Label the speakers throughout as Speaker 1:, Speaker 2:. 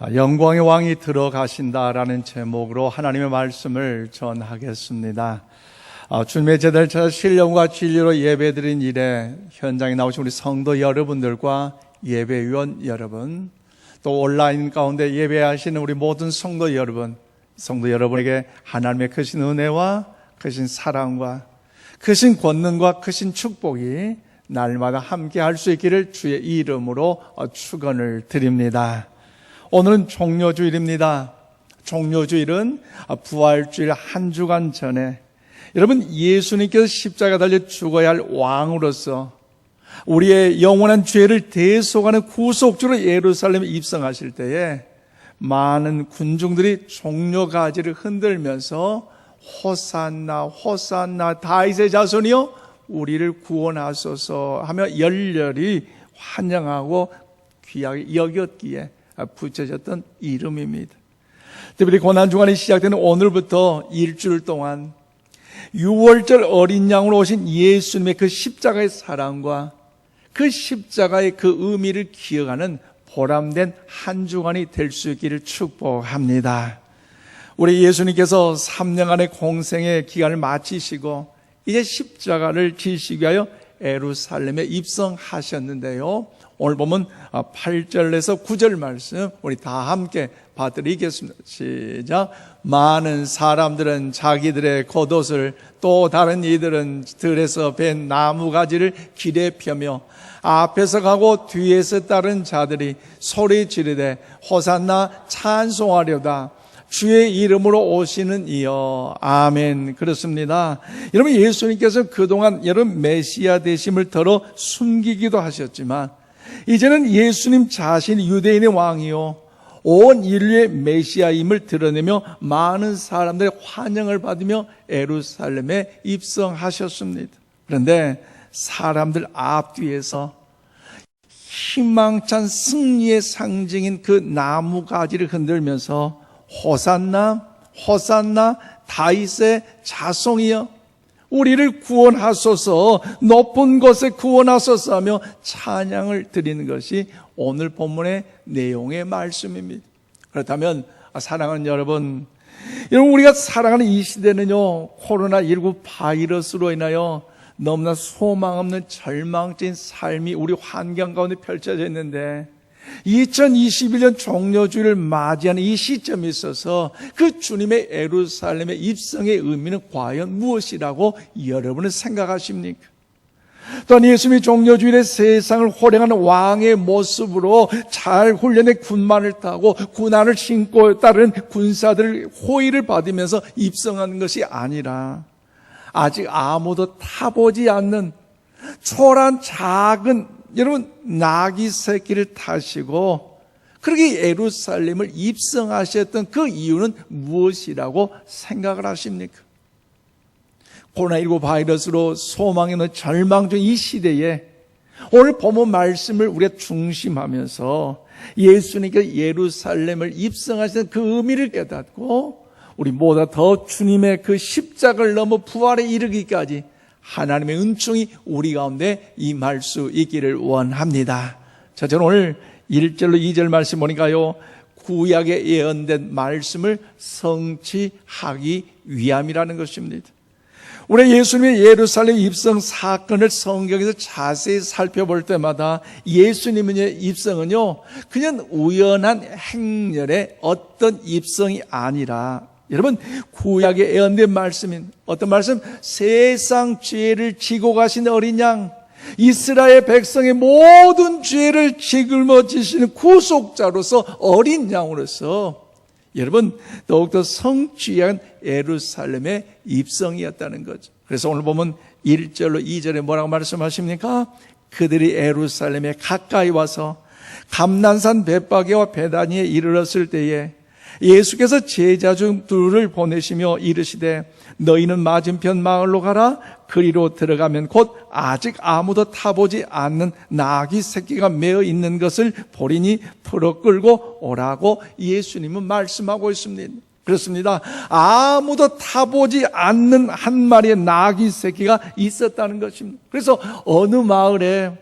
Speaker 1: 영광의 왕이 들어가신다라는 제목으로 하나님의 말씀을 전하겠습니다. 주님의 제자를 찾아 신령과 진리로 예배드린 이래 현장에 나오신 우리 성도 여러분들과 예배위원 여러분, 또 온라인 가운데 예배하시는 우리 모든 성도 여러분에게 하나님의 크신 은혜와 크신 사랑과 크신 권능과 크신 축복이 날마다 함께 할 수 있기를 주의 이름으로 축원을 드립니다. 오늘은 종료주일입니다. 종료주일은 부활주일 한 주간 전에 여러분, 예수님께서 십자가 달려 죽어야 할 왕으로서 우리의 영원한 죄를 대속하는 구속주로 예루살렘에 입성하실 때에 많은 군중들이 종려가지를 흔들면서 호산나 호산나 다윗의 자손이여 우리를 구원하소서 하며 열렬히 환영하고 귀하게 여겼기에 붙여졌던 이름입니다. 특별히 고난주간이 시작되는 오늘부터 일주일 동안 6월절 어린 양으로 오신 예수님의 그 십자가의 사랑과 그 십자가의 그 의미를 기억하는 보람된 한 주간이 될 수 있기를 축복합니다. 우리 예수님께서 3년간의 공생의 기간을 마치시고 이제 십자가를 지시기 위하여 예루살렘에 입성하셨는데요, 오늘 보면 8절에서 9절 말씀 우리 다 함께 봐드리겠습니다. 시작. 많은 사람들은 자기들의 겉옷을, 또 다른 이들은 들에서 벤 나무가지를 길에 펴며 앞에서 가고 뒤에서 따른 자들이 소리 지르되 호산나 찬송하려다 주의 이름으로 오시는 이여 아멘. 그렇습니다. 여러분, 예수님께서 그동안 여러분 메시아 되심을 덜어 숨기기도 하셨지만 이제는 예수님 자신이 유대인의 왕이요 온 인류의 메시아임을 드러내며 많은 사람들의 환영을 받으며 예루살렘에 입성하셨습니다. 그런데 사람들 앞뒤에서 희망찬 승리의 상징인 그 나무가지를 흔들면서 호산나 호산나 다윗의 자손이여 우리를 구원하소서, 높은 곳에 구원하소서 하며 찬양을 드리는 것이 오늘 본문의 내용의 말씀입니다. 그렇다면 사랑하는 여러분, 우리가 살아가는 이 시대는요, 코로나19 바이러스로 인하여 너무나 소망 없는 절망적인 삶이 우리 환경 가운데 펼쳐져 있는데 2021년 종료주일을 맞이하는 이 시점에 있어서 그 주님의 예루살렘의 입성의 의미는 과연 무엇이라고 여러분은 생각하십니까? 또한 예수님이 종료주일에 세상을 호령하는 왕의 모습으로 잘 훈련된 군마를 타고 군화를 신고 따른 군사들 호의를 받으면서 입성하는 것이 아니라 아직 아무도 타보지 않는 초라한 작은 여러분 나귀 새끼를 타시고 그렇게 예루살렘을 입성하셨던 그 이유는 무엇이라고 생각을 하십니까? 코로나19 바이러스로 소망이 없는 절망적인 이 시대에 오늘 본문 말씀을 우리가 중심하면서 예수님께서 예루살렘을 입성하신 그 의미를 깨닫고 우리 모두 더 주님의 그 십자가를 넘어 부활에 이르기까지 하나님의 은총이 우리 가운데 임할 수 있기를 원합니다. 자, 저는 오늘 1절로 2절 말씀 보니까요, 구약에 예언된 말씀을 성취하기 위함이라는 것입니다. 우리 예수님의 예루살렘 입성 사건을 성경에서 자세히 살펴볼 때마다 예수님의 입성은요, 그냥 우연한 행렬의 어떤 입성이 아니라 여러분, 구약에 예언된 말씀인 어떤 말씀? 세상 죄를 지고 가신 어린 양, 이스라엘 백성의 모든 죄를 짊어지시는 구속자로서 어린 양으로서 여러분 더욱더 성취한 예루살렘의 입성이었다는 거죠. 그래서 오늘 보면 1절로 2절에 뭐라고 말씀하십니까? 그들이 예루살렘에 가까이 와서 감난산 벳바게와 베다니에 이르렀을 때에 예수께서 제자 중 둘을 보내시며 이르시되 너희는 맞은편 마을로 가라. 그리로 들어가면 곧 아직 아무도 타보지 않는 나귀 새끼가 매어 있는 것을 보리니 풀어 끌고 오라고 예수님은 말씀하고 있습니다. 그렇습니다. 아무도 타보지 않는 한 마리의 나귀 새끼가 있었다는 것입니다. 그래서 어느 마을에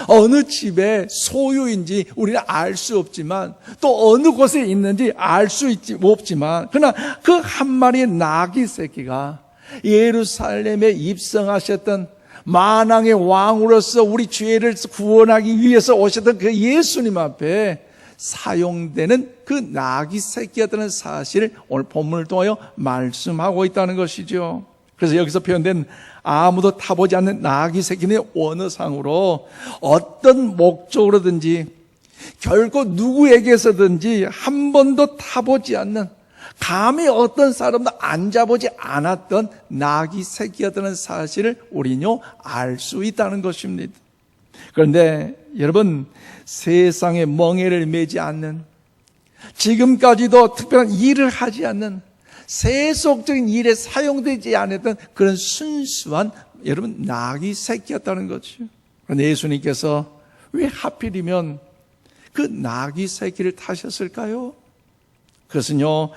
Speaker 1: 어느 집의 소유인지 우리는 알 수 없지만, 또 어느 곳에 있는지 알 수 없지만, 그러나 그 한 마리의 나귀 새끼가 예루살렘에 입성하셨던 만왕의 왕으로서 우리 죄를 구원하기 위해서 오셨던 그 예수님 앞에 사용되는 그 나귀 새끼였다는 사실을 오늘 본문을 통하여 말씀하고 있다는 것이죠. 그래서 여기서 표현된 아무도 타보지 않는 나귀 새끼는 원어상으로 어떤 목적으로든지 결코 누구에게서든지 한 번도 타보지 않는, 감히 어떤 사람도 앉아보지 않았던 나귀 새끼였다는 사실을 우리는요 알 수 있다는 것입니다. 그런데 여러분, 세상에 멍에를 매지 않는, 지금까지도 특별한 일을 하지 않는, 세속적인 일에 사용되지 않았던 그런 순수한 여러분 나귀 새끼였다는 거죠. 그런데 예수님께서 왜 하필이면 그 나귀 새끼를 타셨을까요? 그것은요,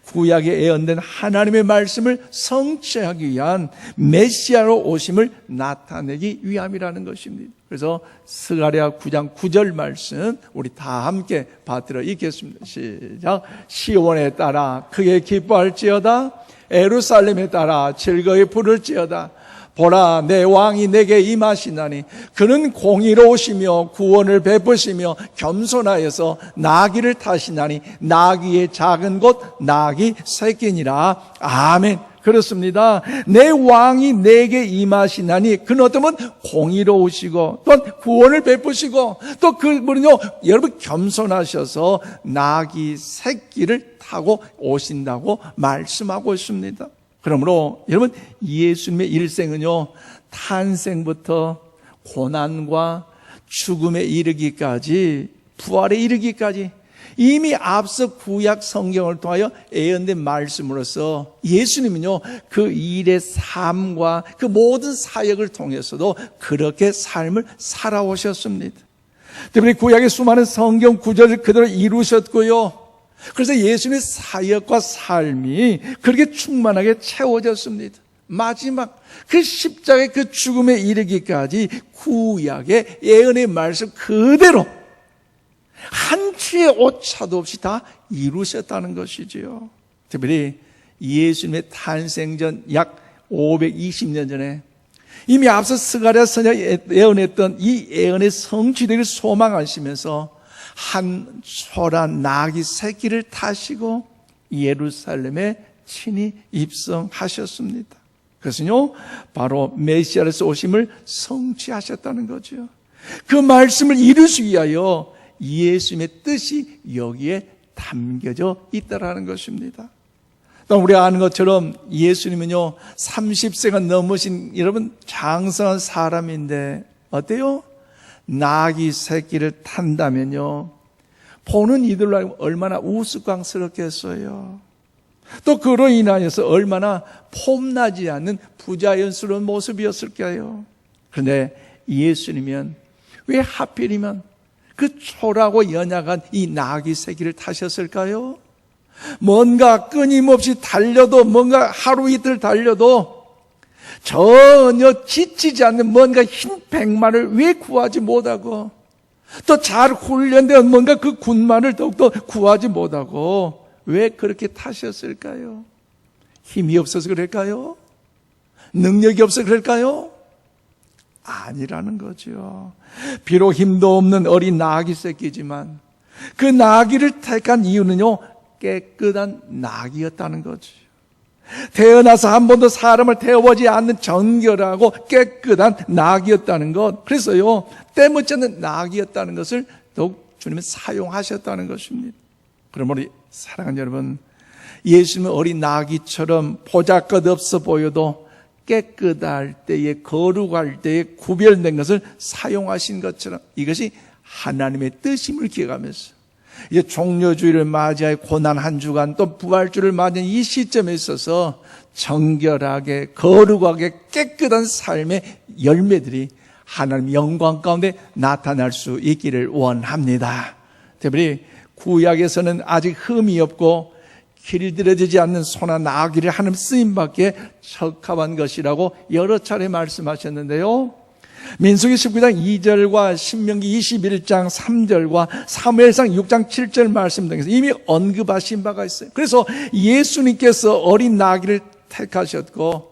Speaker 1: 구약에 예언된 하나님의 말씀을 성취하기 위한 메시아로 오심을 나타내기 위함이라는 것입니다. 그래서 스가랴 9장 9절 말씀 우리 다 함께 받들어 읽겠습니다. 시작. 시온에 따라 크게 기뻐할지어다, 예루살렘에 따라 즐거이 부를지어다. 보라, 내 왕이 내게 임하시나니 그는 공의로우시며 구원을 베푸시며 겸손하여서 나귀를 타시나니 나귀의 작은 것 나귀 새끼니라. 아멘. 그렇습니다. 내 왕이 내게 임하시나니 그는 어떠면 공의로우시고 또한 구원을 베푸시고 또 그분은요 여러분 겸손하셔서 나귀 새끼를 타고 오신다고 말씀하고 있습니다. 그러므로 여러분, 예수님의 일생은요 탄생부터 고난과 죽음에 이르기까지, 부활에 이르기까지 이미 앞서 구약 성경을 통하여 예언된 말씀으로서 예수님은요 그 일의 삶과 그 모든 사역을 통해서도 그렇게 삶을 살아오셨습니다. 특별히 구약의 수많은 성경 구절을 그대로 이루셨고요, 그래서 예수님의 사역과 삶이 그렇게 충만하게 채워졌습니다. 마지막 그 십자가의 그 죽음에 이르기까지 구약의 예언의 말씀 그대로 한 치의 오차도 없이 다 이루셨다는 것이지요. 특별히 예수님의 탄생 전 약 520년 전에 이미 앞서 스가랴 선지자가 예언했던 이 예언의 성취되기를 소망하시면서 한 소란 나귀 새끼를 타시고 예루살렘에 친히 입성하셨습니다. 그것은요 바로 메시아로서 오심을 성취하셨다는 거죠. 그 말씀을 이루기 위하여 예수님의 뜻이 여기에 담겨져 있다라는 것입니다. 또 우리가 아는 것처럼 예수님은요 30세가 넘으신 여러분 장성한 사람인데 어때요? 나귀 새끼를 탄다면요 보는 이들로 얼마나 우스꽝스럽겠어요. 또 그로 인하여서 얼마나 폼나지 않는 부자연스러운 모습이었을까요? 그런데 예수님은 왜 하필이면 그 초라하고 연약한 이 나귀 새끼를 타셨을까요? 뭔가 끊임없이 달려도, 뭔가 하루 이틀 달려도 전혀 지치지 않는 뭔가 흰 백마를 왜 구하지 못하고, 또 잘 훈련된 뭔가 그 군마를 더욱더 구하지 못하고 왜 그렇게 타셨을까요? 힘이 없어서 그럴까요? 능력이 없어서 그럴까요? 아니라는 거죠. 비록 힘도 없는 어린 나귀 새끼지만 그 나귀를 택한 이유는요 깨끗한 나귀였다는 거죠. 태어나서 한 번도 사람을 태워보지 않는 정결하고 깨끗한 나귀였다는 것, 그래서요 때묻지 않는 나귀였다는 것을 더욱 주님은 사용하셨다는 것입니다. 그럼 우리 사랑하는 여러분, 예수님은 어린 나귀처럼 보잘것없어 보여도 깨끗할 때에, 거룩할 때에 구별된 것을 사용하신 것처럼 이것이 하나님의 뜻임을 기억하면서 이제 종료주의를 맞이하여 고난 한 주간 또 부활주를 맞이한 이 시점에 있어서 정결하게 거룩하게 깨끗한 삶의 열매들이 하나님 영광 가운데 나타날 수 있기를 원합니다. 특별히 구약에서는 아직 흠이 없고 길들여지지 않는 소나 나귀를 하나님 쓰임받기에 적합한 것이라고 여러 차례 말씀하셨는데요, 민수기 19장 2절과 신명기 21장 3절과 사무엘상 6장 7절 말씀 등에서 이미 언급하신 바가 있어요. 그래서 예수님께서 어린 나귀를 택하셨고,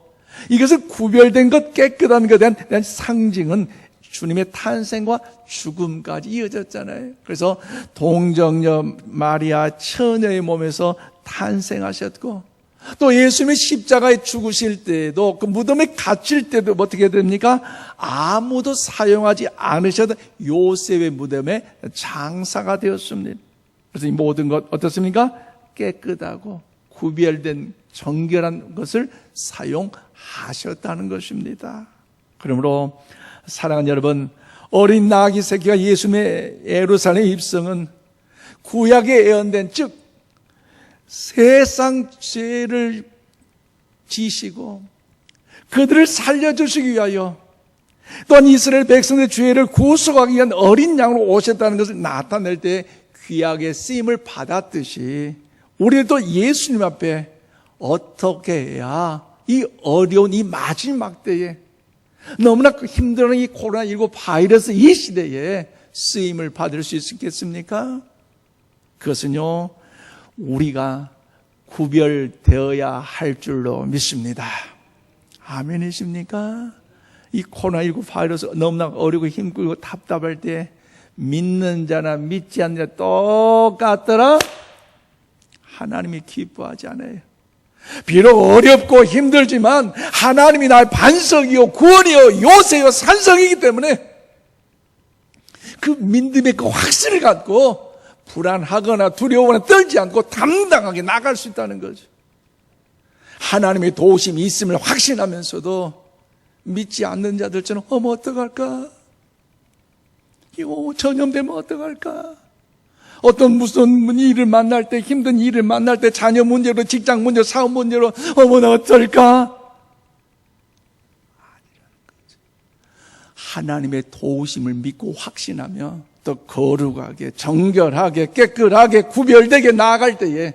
Speaker 1: 이것을 구별된 것, 깨끗한 것에 대한 상징은 주님의 탄생과 죽음까지 이어졌잖아요. 그래서 동정녀 마리아 처녀의 몸에서 탄생하셨고, 또 예수님이 십자가에 죽으실 때에도 그 무덤에 갇힐 때도 어떻게 됩니까? 아무도 사용하지 않으셔도 요셉의 무덤에 장사가 되었습니다. 그래서 이 모든 것 어떻습니까? 깨끗하고 구별된 정결한 것을 사용하셨다는 것입니다. 그러므로 사랑하는 여러분, 어린 나귀 새끼가 예수님의 예루살렘 입성은 구약에 예언된, 즉 세상 죄를 지시고 그들을 살려주시기 위하여, 또한 이스라엘 백성의 죄를 구속하기 위한 어린 양으로 오셨다는 것을 나타낼 때 귀하게 쓰임을 받았듯이, 우리도 예수님 앞에 어떻게 해야 이 어려운 이 마지막 때에, 너무나 힘든 이 코로나19 바이러스 이 시대에 쓰임을 받을 수 있겠습니까? 그것은요, 우리가 구별되어야 할 줄로 믿습니다. 아멘이십니까? 이 코로나19 바이러스 너무나 어렵고 힘들고 답답할 때 믿는 자나 믿지 않는 자 똑같더라? 하나님이 기뻐하지 않아요. 비록 어렵고 힘들지만 하나님이 나의 반석이요 구원이요 요새요 산성이기 때문에 그 믿음의 그 확신을 갖고 불안하거나 두려워하거나 떨지 않고 당당하게 나갈 수 있다는 거죠. 하나님의 도우심이 있음을 확신하면서도 믿지 않는 자들처럼 어떡할까? 이거 전염되면 어떡할까? 어떤 무슨 일을 만날 때, 힘든 일을 만날 때, 자녀 문제로, 직장 문제로, 사업 문제로 나 어떨까? 하나님의 도우심을 믿고 확신하며 또 거룩하게, 정결하게, 깨끗하게, 구별되게 나아갈 때에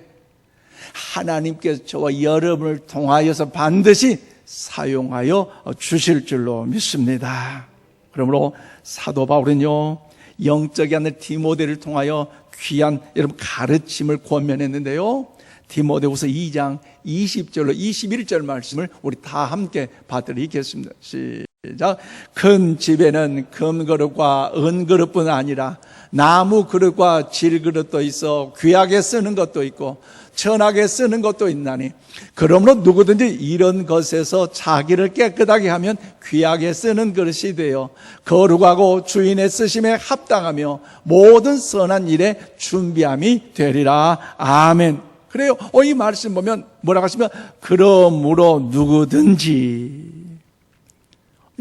Speaker 1: 하나님께서 저와 여러분을 통하여서 반드시 사용하여 주실 줄로 믿습니다. 그러므로 사도 바울은요, 영적인 아들 디모데를 통하여 귀한 여러분 가르침을 권면했는데요, 디모데후서 2장 20절로 21절 말씀을 우리 다 함께 받드리겠습니다. 시작. 큰 집에는 금그릇과 은그릇뿐 아니라 나무 그릇과 질그릇도 있어 귀하게 쓰는 것도 있고 천하게 쓰는 것도 있나니, 그러므로 누구든지 이런 것에서 자기를 깨끗하게 하면 귀하게 쓰는 그릇이 되어 거룩하고 주인의 쓰심에 합당하며 모든 선한 일에 준비함이 되리라. 아멘. 그래요. 이 말씀 보면 뭐라고 하시면, 그러므로 누구든지.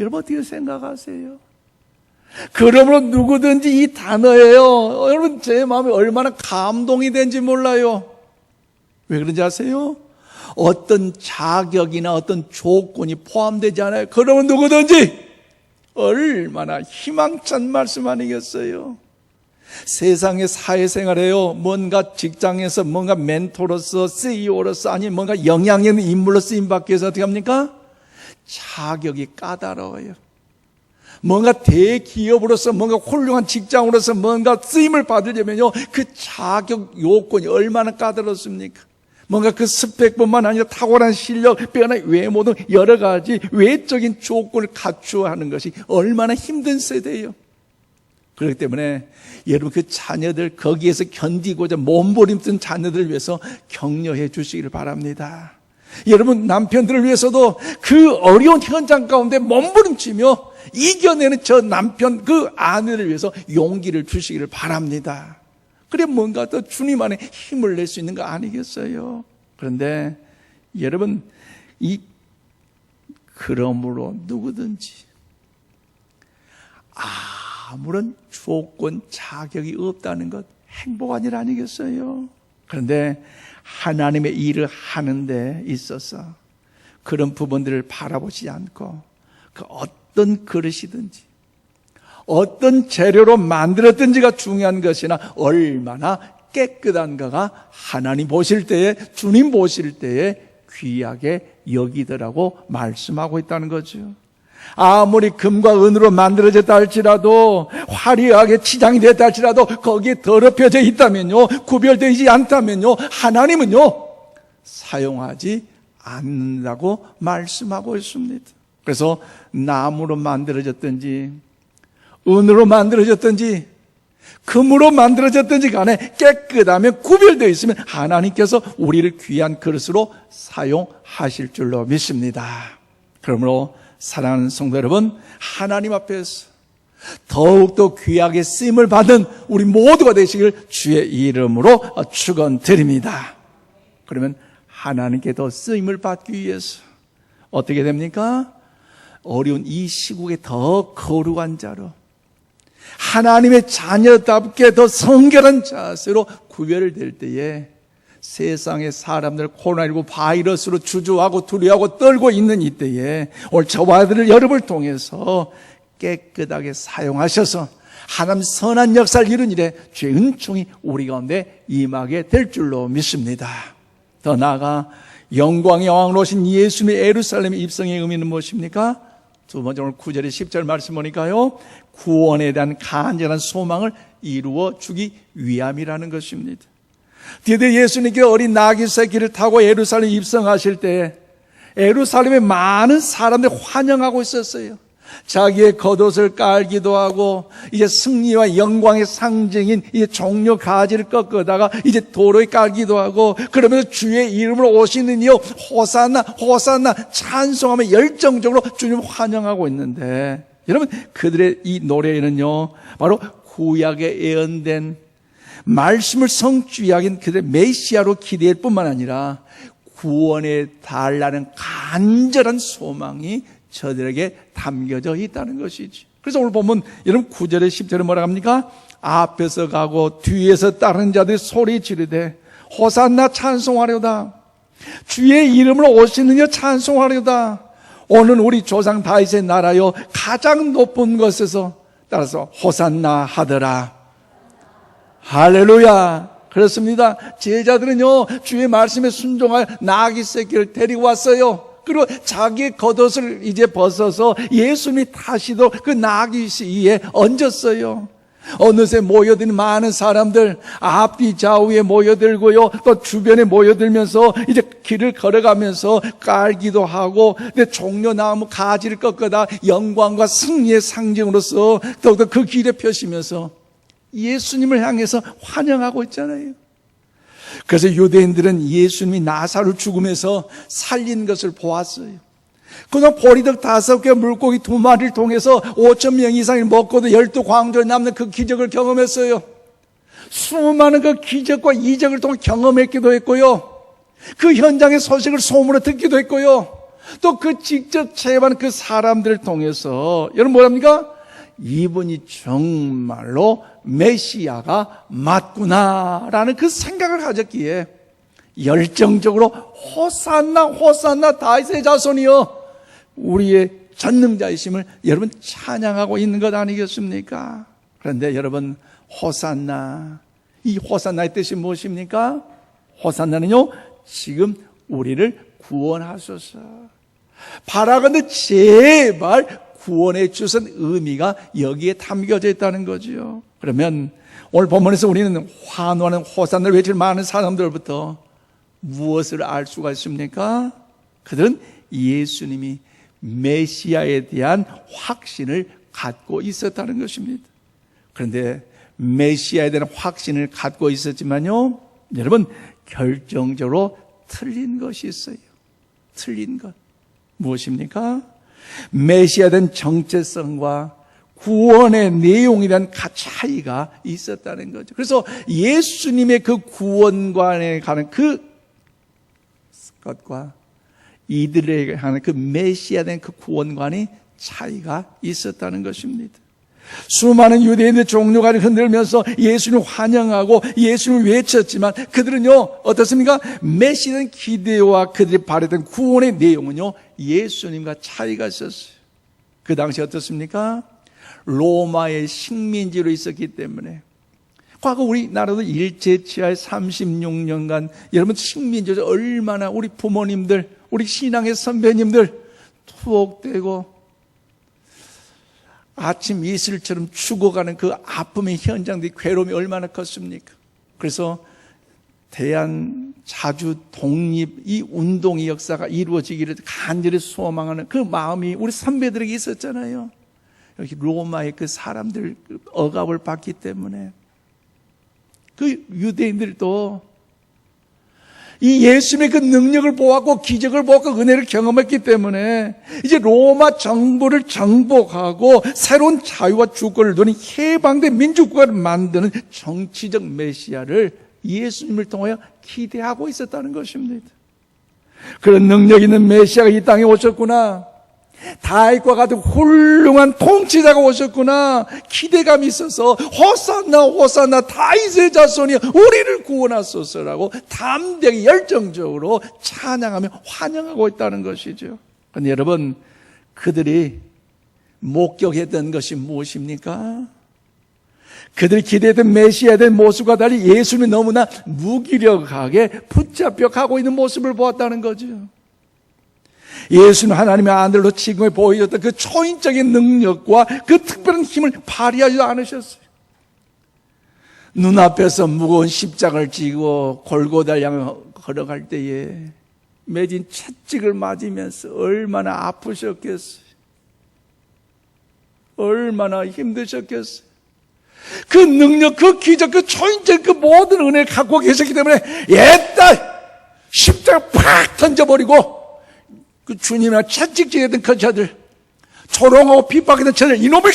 Speaker 1: 여러분 어떻게 생각하세요? 그러므로 누구든지 이 단어예요. 여러분 제 마음이 얼마나 감동이 된지 몰라요. 왜 그런지 아세요? 어떤 자격이나 어떤 조건이 포함되지 않아요. 그러면 누구든지. 얼마나 희망찬 말씀 아니겠어요? 세상의 사회생활에요, 뭔가 직장에서 뭔가 멘토로서 CEO로서 아니면 뭔가 영향력 있는 인물로 쓰임받기 위해서 어떻게 합니까? 자격이 까다로워요. 뭔가 대기업으로서 뭔가 훌륭한 직장으로서 뭔가 쓰임을 받으려면요, 그 자격 요건이 얼마나 까다롭습니까? 뭔가 그 스펙뿐만 아니라 탁월한 실력, 빼어난 외모 등 여러 가지 외적인 조건을 갖추어야 하는 것이 얼마나 힘든 세대예요. 그렇기 때문에 여러분 그 자녀들, 거기에서 견디고자 몸부림뜬 자녀들을 위해서 격려해 주시기를 바랍니다. 여러분 남편들을 위해서도 그 어려운 현장 가운데 몸부림치며 이겨내는 저 남편, 그 아내를 위해서 용기를 주시기를 바랍니다. 그래 뭔가 더 주님 안에 힘을 낼 수 있는 거 아니겠어요? 그런데 여러분, 그러므로 누구든지 아무런 조건, 자격이 없다는 것 행복한 일 아니겠어요? 그런데 하나님의 일을 하는 데 있어서 그런 부분들을 바라보지 않고 그 어떤 그릇이든지 어떤 재료로 만들었든지가 중요한 것이나 얼마나 깨끗한가가 하나님 보실 때에, 주님 보실 때에 귀하게 여기더라고 말씀하고 있다는 거죠. 아무리 금과 은으로 만들어졌다 할지라도, 화려하게 치장이 됐다 할지라도 거기에 더럽혀져 있다면요, 구별되지 않다면요, 하나님은요 사용하지 않는다고 말씀하고 있습니다. 그래서 나무로 만들어졌든지 은으로 만들어졌든지 금으로 만들어졌든지 간에 깨끗하면, 구별되어 있으면 하나님께서 우리를 귀한 그릇으로 사용하실 줄로 믿습니다. 그러므로 사랑하는 성도 여러분, 하나님 앞에서 더욱더 귀하게 쓰임을 받은 우리 모두가 되시길 주의 이름으로 축원드립니다. 그러면 하나님께 더 쓰임을 받기 위해서 어떻게 됩니까? 어려운 이 시국에 더 거룩한 자로, 하나님의 자녀답게 더 성결한 자세로 구별될 때에 세상의 사람들 코로나19 바이러스로 주저하고 두려워하고 떨고 있는 이때에 오늘 저와 여러분을 통해서 깨끗하게 사용하셔서 하나님 선한 역사를 이룬 일에 주의 은총이 우리 가운데 임하게 될 줄로 믿습니다. 더 나아가 영광의 왕으로 오신 예수님의 예루살렘 입성의 의미는 무엇입니까? 두 번째, 오늘 9절에 10절 말씀 보니까요, 구원에 대한 간절한 소망을 이루어 주기 위함이라는 것입니다. 드디어 예수님께 어린 나귀 새끼를 타고 예루살렘 입성하실 때 예루살렘에 많은 사람들이 환영하고 있었어요. 자기의 겉옷을 깔기도 하고, 이제 승리와 영광의 상징인 이제 종려 가지를 꺾어다가 이제 도로에 깔기도 하고, 그러면서 주의 이름으로 오시는 이여 호산나 호산나 찬송하며 열정적으로 주님 환영하고 있는데, 여러분, 그들의 이 노래에는요 바로 구약에 예언된 말씀을 성취하긴 그들의 메시아로 기대할 뿐만 아니라 구원에 달라는 간절한 소망이 저들에게 담겨져 있다는 것이지. 그래서 오늘 보면 여러분 9절에 10절에 뭐라 합니까? 앞에서 가고 뒤에서 따르는 자들이 소리 지르되 호산나 찬송하려다, 주의 이름으로 오시는 여 찬송하려다. 오늘 우리 조상 다윗의 나라여 가장 높은 곳에서 따라서 호산나 하더라. 할렐루야. 그렇습니다. 제자들은요 주의 말씀에 순종하여 나귀 새끼를 데리고 왔어요. 그리고 자기의 겉옷을 이제 벗어서 예수님이 타시도록 그 나귀 위에 얹었어요. 어느새 모여든 많은 사람들 앞뒤 좌우에 모여들고요, 또 주변에 모여들면서 이제 길을 걸어가면서 깔기도 하고, 근데 종려나무 가지를 꺾어다 영광과 승리의 상징으로서 더욱더 그 길에 펴시면서 예수님을 향해서 환영하고 있잖아요. 그래서 유대인들은 예수님이 나사로 죽음에서 살린 것을 보았어요. 그동안 보리떡 5개, 물고기 2마리를 통해서 5,000명 이상이 먹고도 12광주에 남는 그 기적을 경험했어요. 수많은 그 기적과 이적을 통해 경험했기도 했고요, 그 현장의 소식을 소문으로 듣기도 했고요, 또 그 직접 체험한 그 사람들을 통해서 여러분 뭐랍니까? 이분이 정말로 메시아가 맞구나라는 그 생각을 가졌기에 열정적으로 호산나 호산나 다윗의 자손이여 우리의 전능자이심을 여러분 찬양하고 있는 것 아니겠습니까? 그런데 여러분, 호산나, 이 호산나의 뜻이 무엇입니까? 호산나는요 지금 우리를 구원하소서, 바라건대 제발 구원해 주신 의미가 여기에 담겨져 있다는 거죠. 그러면 오늘 본문에서 우리는 환호하는 호산나를 외칠 많은 사람들부터 무엇을 알 수가 있습니까? 그들은 예수님이 메시아에 대한 확신을 갖고 있었다는 것입니다. 그런데 메시아에 대한 확신을 갖고 있었지만요, 여러분, 결정적으로 틀린 것이 있어요. 틀린 것. 무엇입니까? 메시아에 대한 정체성과 구원의 내용이란 차이가 있었다는 거죠. 그래서 예수님의 그 구원관에 가는 그 것과 이들에게 하는 그 메시아에 대한 그 구원관이 차이가 있었다는 것입니다. 수많은 유대인의 종류가 흔들면서 예수님을 환영하고 예수님을 외쳤지만 그들은요 어떻습니까? 메시아에 대한 기대와 그들이 바랬던 구원의 내용은요 예수님과 차이가 있었어요. 그 당시 어떻습니까? 로마의 식민지로 있었기 때문에, 과거 우리나라도 일제치하에 36년간 여러분 식민지에서 얼마나 우리 부모님들, 우리 신앙의 선배님들 투옥되고 아침 이슬처럼 죽어가는 그 아픔의 현장들이 괴로움이 얼마나 컸습니까? 그래서 대한 자주 독립 이 운동의 역사가 이루어지기를 간절히 소망하는 그 마음이 우리 선배들에게 있었잖아요. 여기 로마의 그 사람들 억압을 받기 때문에 그 유대인들도 이 예수님의 그 능력을 보았고 기적을 보았고 은혜를 경험했기 때문에 이제 로마 정부를 정복하고 새로운 자유와 주권을 누린 해방된 민주국가를 만드는 정치적 메시아를 예수님을 통하여 기대하고 있었다는 것입니다. 그런 능력 있는 메시아가 이 땅에 오셨구나, 다윗과 같은 훌륭한 통치자가 오셨구나, 기대감이 있어서 호산나 호산나 다윗의 자손이 우리를 구원하소서라고 담대하게 열정적으로 찬양하며 환영하고 있다는 것이죠. 그런데 여러분, 그들이 목격했던 것이 무엇입니까? 그들이 기대했던 메시아에 대한 모습과 달리 예수님이 너무나 무기력하게 붙잡혀 가고 있는 모습을 보았다는 거죠. 예수는 하나님의 아들로 지금에 보여줬던 그 초인적인 능력과 그 특별한 힘을 발휘하지 않으셨어요. 눈앞에서 무거운 십자가를 지고 골고다를 향해 걸어갈 때에 매진 채찍을 맞으면서 얼마나 아프셨겠어요. 얼마나 힘드셨겠어요. 그 능력, 그 기적, 그 초인적 그 모든 은혜를 갖고 계셨기 때문에 옛날 십자가 팍 던져버리고 그 주님이나 채찍질했던 그 자들, 조롱하고 핍박했던 자들, 이놈을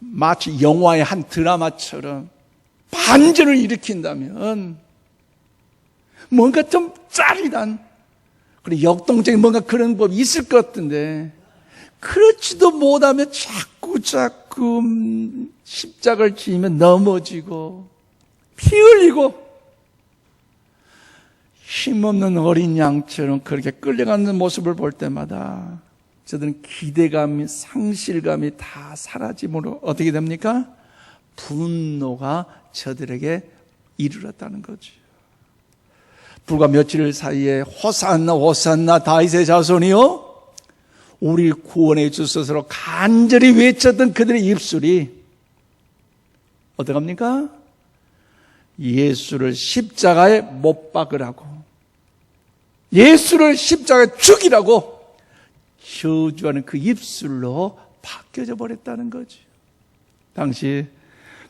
Speaker 1: 마치 영화의 한 드라마처럼 반전을 일으킨다면 뭔가 좀 짜릿한, 그리고 역동적인 뭔가 그런 법이 있을 것 같은데 그렇지도 못하며 자꾸 십자가를 지면 넘어지고 피 흘리고 힘없는 어린 양처럼 그렇게 끌려가는 모습을 볼 때마다 저들은 기대감이, 상실감이 다 사라짐으로 어떻게 됩니까? 분노가 저들에게 이르렀다는 거죠. 불과 며칠 사이에 호산나 호산나 다윗의 자손이요, 우리를 구원해 주소서로 간절히 외쳤던 그들의 입술이 어떡합니까? 예수를 십자가에 못 박으라고, 예수를 십자가에 죽이라고 저주하는 그 입술로 바뀌어져 버렸다는 거죠. 당시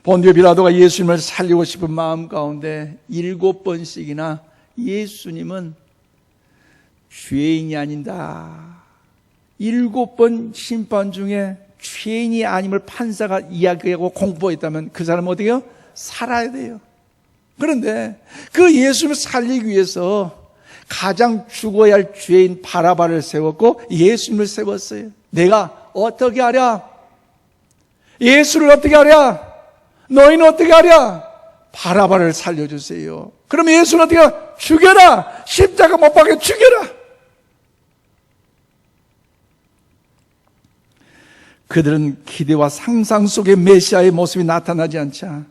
Speaker 1: 본디오 빌라도가 예수님을 살리고 싶은 마음 가운데 7번씩이나 예수님은 죄인이 아닌다, 7번 심판 중에 죄인이 아님을 판사가 이야기하고 공포했다면 그 사람은 어떻게 해요? 살아야 돼요. 그런데 그 예수님을 살리기 위해서 가장 죽어야 할 죄인 바라바를 세웠고 예수님을 세웠어요. 내가 어떻게 하랴? 예수를 어떻게 하랴? 너희는 어떻게 하랴? 바라바를 살려주세요. 그럼 예수는 어떻게 하랴? 죽여라! 십자가 못 박게 죽여라! 그들은 기대와 상상 속에 메시아의 모습이 나타나지 않자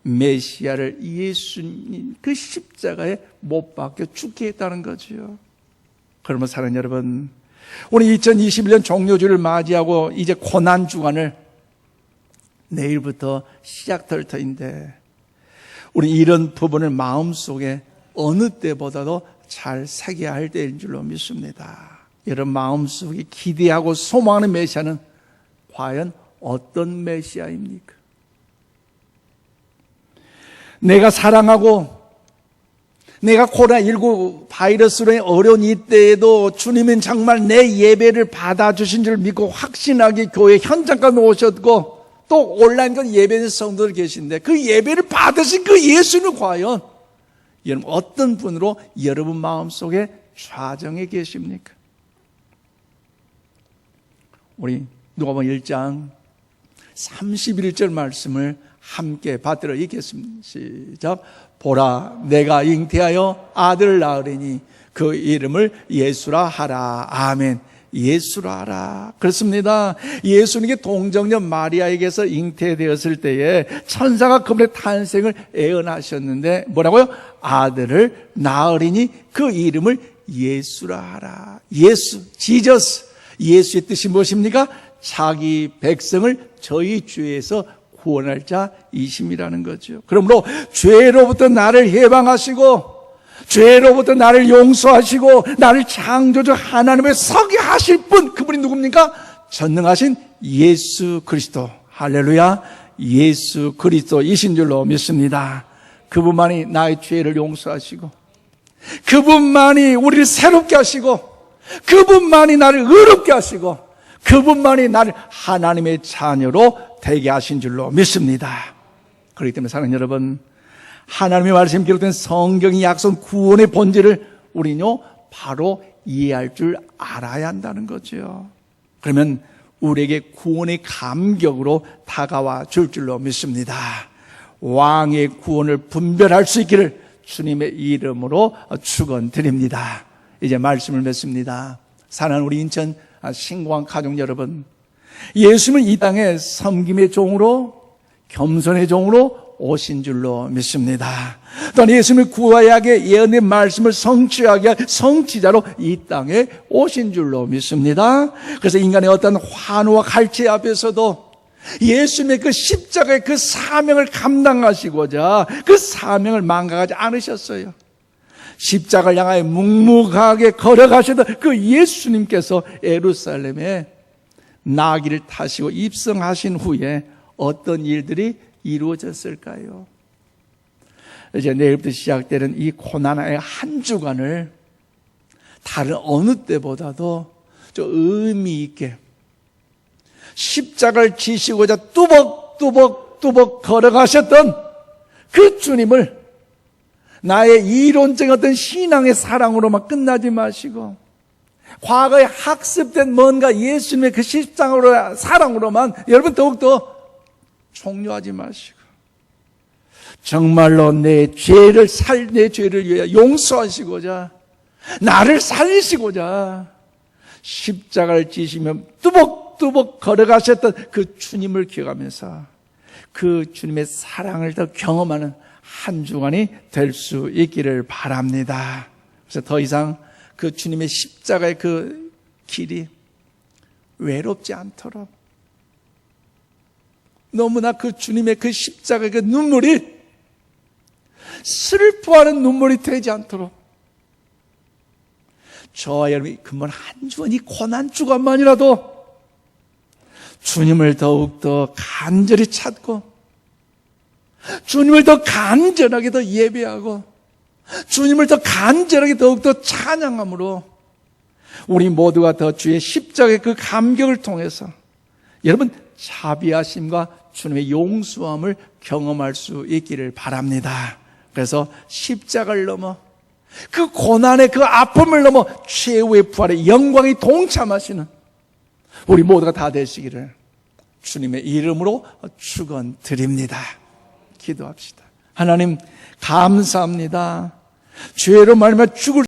Speaker 1: 메시아를 예수님 그 십자가에 못 박혀 죽게 했다는 거죠. 그러면 사랑하는 여러분, 우리 2021년 종료주를 맞이하고 이제 고난 주간을 내일부터 시작될 터인데 우리 이런 부분을 마음속에 어느 때보다도 잘 새겨야 할 때인 줄로 믿습니다. 여러분 마음속에 기대하고 소망하는 메시아는 과연 어떤 메시아입니까? 내가 사랑하고 내가 코로나19 바이러스로 어려운 이때에도 주님은 정말 내 예배를 받아주신 줄 믿고 확신하게 교회 현장까지 오셨고 또 온라인 예배는 성도들 계신데 그 예배를 받으신 그 예수는 과연 여러분 어떤 분으로 여러분 마음속에 좌정해 계십니까? 우리 누가복음 1장 31절 말씀을 함께 받들어 읽겠습니다. 시작. 보라, 내가 잉태하여 아들을 낳으리니 그 이름을 예수라 하라. 아멘. 예수라 하라. 그렇습니다. 예수님께 동정녀 마리아에게서 잉태되었을 때에 천사가 그분의 탄생을 예언하셨는데 뭐라고요? 아들을 낳으리니 그 이름을 예수라 하라. 예수, 지저스. 예수의 뜻이 무엇입니까? 자기 백성을 저희 죄에서 구원할 자이심이라는 거죠. 그러므로 죄로부터 나를 해방하시고 죄로부터 나를 용서하시고 나를 창조주 하나님의 서게 하실 분, 그분이 누굽니까? 전능하신 예수 그리스도. 할렐루야. 예수 그리스도이신 줄로 믿습니다. 그분만이 나의 죄를 용서하시고 그분만이 우리를 새롭게 하시고 그분만이 나를 의롭게 하시고 그분만이 나를 하나님의 자녀로 되게 하신 줄로 믿습니다. 그렇기 때문에 사랑하는 여러분, 하나님의 말씀이 기록된 성경이 약속한 구원의 본질을 우리는요 바로 이해할 줄 알아야 한다는 거죠. 그러면 우리에게 구원의 감격으로 다가와 줄 줄로 믿습니다. 왕의 구원을 분별할 수 있기를 주님의 이름으로 축원드립니다. 이제 말씀을 맺습니다. 사랑하는 우리 인천 신광 가족 여러분, 예수님은 이 땅에 섬김의 종으로 겸손의 종으로 오신 줄로 믿습니다. 또한 예수님을 구하게 예언의 말씀을 성취하게 할 성취자로 이 땅에 오신 줄로 믿습니다. 그래서 인간의 어떤 환호와 갈채 앞에서도 예수님의 그 십자가의 그 사명을 감당하시고자 그 사명을 망각하지 않으셨어요. 십자가를 향하여 묵묵하게 걸어가시던 그 예수님께서 예루살렘에 나귀를 타시고 입성하신 후에 어떤 일들이 이루어졌을까요? 이제 내일부터 시작되는 이 고난의 한 주간을 다른 어느 때보다도 좀 의미 있게 십자가를 지시고자 뚜벅뚜벅 걸어가셨던 그 주님을 나의 이론적인 어떤 신앙의 사랑으로만 끝나지 마시고 과거에 학습된 뭔가 예수님의 그 십자가로 사랑으로만 여러분 더욱더 총료하지 마시고 정말로 내 죄를 위해 용서하시고자 나를 살리시고자 십자가를 지시며 뚜벅뚜벅 걸어가셨던 그 주님을 기억하면서 그 주님의 사랑을 더 경험하는 한 주간이 될 수 있기를 바랍니다. 그래서 더 이상 그 주님의 십자가의 그 길이 외롭지 않도록 너무나 그 주님의 그 십자가의 그 눈물이 슬퍼하는 눈물이 되지 않도록 저와 여러분이 금번 한 주간 이 고난 주간만이라도 주님을 더욱더 간절히 찾고 주님을 더 간절하게 더 예배하고 주님을 더 간절하게 더욱더 찬양함으로 우리 모두가 더 주의 십자가의 그 감격을 통해서 여러분 자비하심과 주님의 용서함을 경험할 수 있기를 바랍니다. 그래서 십자가를 넘어 그 고난의 그 아픔을 넘어 최후의 부활의 영광이 동참하시는 우리 모두가 다 되시기를 주님의 이름으로 축원드립니다. 기도합시다. 하나님 감사합니다. 죄로 말미암아 죽을